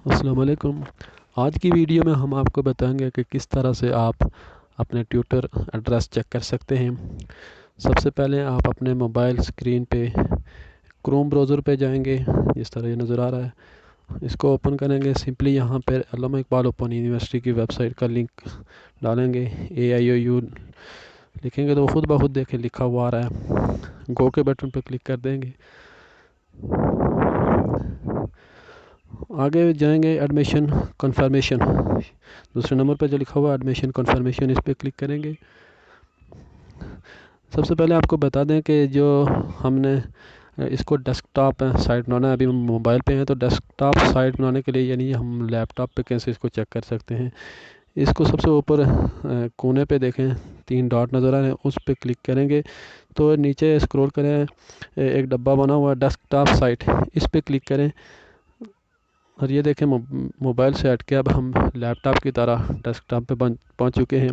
السلام علیکم۔ آج کی ویڈیو میں ہم آپ کو بتائیں گے کہ کس طرح سے آپ اپنے ٹیوٹر ایڈریس چیک کر سکتے ہیں۔ سب سے پہلے آپ اپنے موبائل اسکرین پہ کروم براؤزر پہ جائیں گے، جس طرح یہ نظر آ رہا ہے۔ اس کو اوپن کریں گے، سمپلی یہاں پہ علامہ اقبال اوپن یونیورسٹی کی ویب سائٹ کا لنک ڈالیں گے، AIOU لکھیں گے تو خود بخود دیکھیں لکھا ہوا آ رہا ہے۔ گو کے بٹن پہ کلک کر دیں گے، آگے جائیں گے ایڈمیشن کنفرمیشن، دوسرے نمبر پہ جو لکھا ہوا ایڈمیشن کنفرمیشن، اس پہ کلک کریں گے۔ سب سے پہلے آپ کو بتا دیں کہ جو ہم نے اس کو ڈیسک ٹاپ سائٹ بنانا ہے، ابھی ہم موبائل پہ ہیں تو ڈیسک ٹاپ سائٹ بنانے کے لیے یعنی ہم لیپ ٹاپ پہ کیسے اس کو چیک کر سکتے ہیں۔ اس کو سب سے اوپر کونے پہ دیکھیں 3 ڈاٹ نظر آ رہے ہیں، اس پہ کلک کریں گے تو نیچے اسکرول کریں، ایک ڈبہ بنا ہوا ہے ڈیسک ٹاپ سائٹ، اس پہ کلک کریں اور یہ دیکھیں موبائل سے ہٹ کے اب ہم لیپ ٹاپ کی طرح ڈیسک ٹاپ پہ پہنچ چکے ہیں۔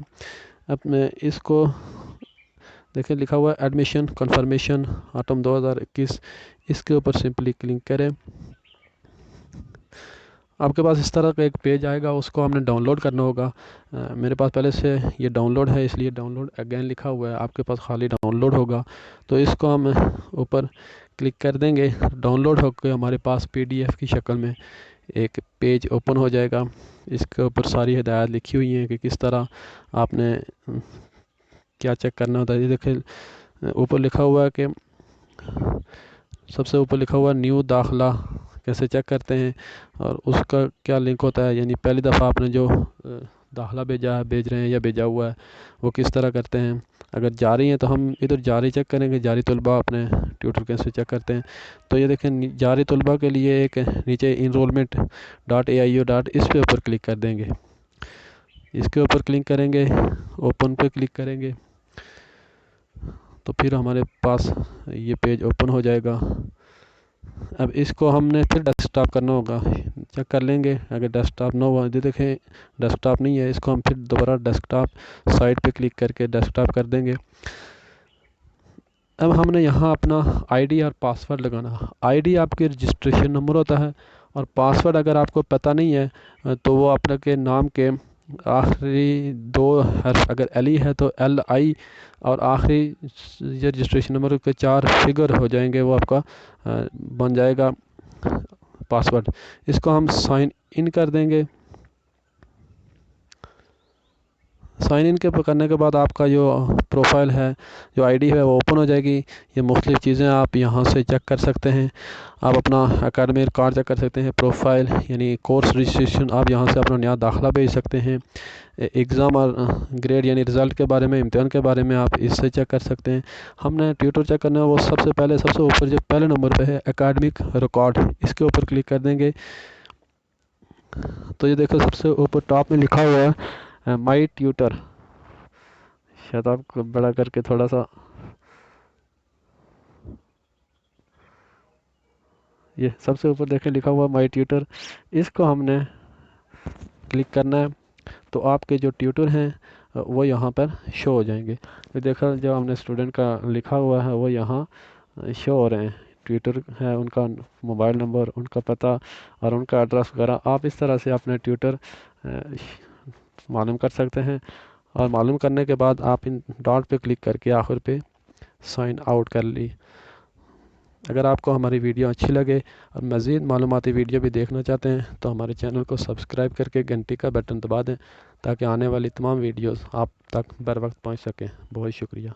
اب میں اس کو دیکھیں لکھا ہوا ہے ایڈمیشن کنفرمیشن آٹم 2021، اس کے اوپر سمپلی کلک کریں۔ آپ کے پاس اس طرح کا ایک پیج آئے گا، اس کو ہم نے ڈاؤن لوڈ کرنا ہوگا۔ میرے پاس پہلے سے یہ ڈاؤن لوڈ ہے، اس لیے ڈاؤن لوڈ اگین لکھا ہوا ہے، آپ کے پاس خالی ڈاؤن لوڈ ہوگا تو اس کو ہم اوپر کلک کر دیں گے۔ ڈاؤن لوڈ ہو کے ہمارے پاس PDF کی شکل میں ایک پیج اوپن ہو جائے گا۔ اس کے اوپر ساری ہدایات لکھی ہوئی ہیں کہ کس طرح آپ نے کیا چیک کرنا ہوتا ہے۔ یہ دیکھیں اوپر لکھا ہوا ہے کہ سب سے اوپر لکھا ہوا ہے نیو داخلہ کیسے چیک کرتے ہیں اور اس کا کیا لنک ہوتا ہے، یعنی پہلی دفعہ آپ نے جو داخلہ بھیج رہے ہیں یا بھیجا ہوا ہے وہ کس طرح کرتے ہیں۔ اگر جاری ہیں تو ہم ادھر جاری چیک کریں گے، جاری طلبہ اپنے ٹیوٹر کیسے چیک کرتے ہیں۔ تو یہ دیکھیں جاری طلبہ کے لیے ایک نیچے enrollment.aio. اس پہ اوپر کلک کر دیں گے، اس کے اوپر کلک کریں گے، اوپن پہ کلک کریں گے تو پھر ہمارے پاس یہ پیج اوپن ہو جائے گا۔ اب اس کو ہم نے پھر ڈیسک ٹاپ کرنا ہوگا، چیک کر لیں گے اگر ڈیسک ٹاپ نہ ہوا، یہ دیکھیں ڈیسک ٹاپ نہیں ہے، اس کو ہم پھر دوبارہ ڈیسک ٹاپ سائٹ پہ کلک کر کے ڈیسک ٹاپ کر دیں گے۔ اب ہم نے یہاں اپنا ID اور پاسورڈ لگانا۔ ID آپ کے رجسٹریشن نمبر ہوتا ہے اور پاسورڈ اگر آپ کو پتہ نہیں ہے تو وہ آپ کے نام کے آخری 2 حرف اگر LE ہے تو LI اور آخری یہ رجسٹریشن نمبر کے 4 فگر ہو جائیں گے، وہ آپ کا بن جائے گا پاسورڈ۔ اس کو ہم سائن ان کر دیں گے۔ سائن ان کرنے کے بعد آپ کا جو پروفائل ہے، جو ID ہے وہ اوپن ہو جائے گی۔ یہ مختلف چیزیں آپ یہاں سے چیک کر سکتے ہیں۔ آپ اپنا اکیڈمی ریکارڈ چیک کر سکتے ہیں، پروفائل یعنی کورس رجسٹریشن، آپ یہاں سے اپنا نیا داخلہ بھیج سکتے ہیں۔ ایگزام اور گریڈ یعنی رزلٹ کے بارے میں، امتحان کے بارے میں آپ اس سے چیک کر سکتے ہیں۔ ہم نے ٹیوٹر چیک کرنا ہے، وہ سب سے اوپر جو پہلے نمبر پہ ہے اکیڈمک ریکارڈ، اس کے اوپر کلک کر دیں گے تو یہ دیکھو سب سے اوپر ٹاپ میں لکھا ہوا ہے مائی ٹیوٹر۔ شاید آپ کو بڑا کر کے تھوڑا سا، یہ سب سے اوپر دیکھیں لکھا ہوا مائی ٹیوٹر، اس کو ہم نے کلک کرنا ہے تو آپ کے جو ٹیوٹر ہیں وہ یہاں پر شو ہو جائیں گے۔ یہ دیکھا جو ہم نے اسٹوڈنٹ کا لکھا ہوا ہے وہ یہاں شو ہو رہے ہیں، ٹیوٹر ہے، ان کا موبائل نمبر، ان کا پتہ اور ان کا ایڈریس وغیرہ۔ آپ اس طرح سے اپنے ٹیوٹر معلوم کر سکتے ہیں اور معلوم کرنے کے بعد آپ ان ڈاٹ پہ کلک کر کے آخر پہ سائن آؤٹ کر لی۔ اگر آپ کو ہماری ویڈیو اچھی لگے اور مزید معلوماتی ویڈیو بھی دیکھنا چاہتے ہیں تو ہمارے چینل کو سبسکرائب کر کے گھنٹی کا بٹن دبا دیں تاکہ آنے والی تمام ویڈیوز آپ تک بر وقت پہنچ سکیں۔ بہت شکریہ۔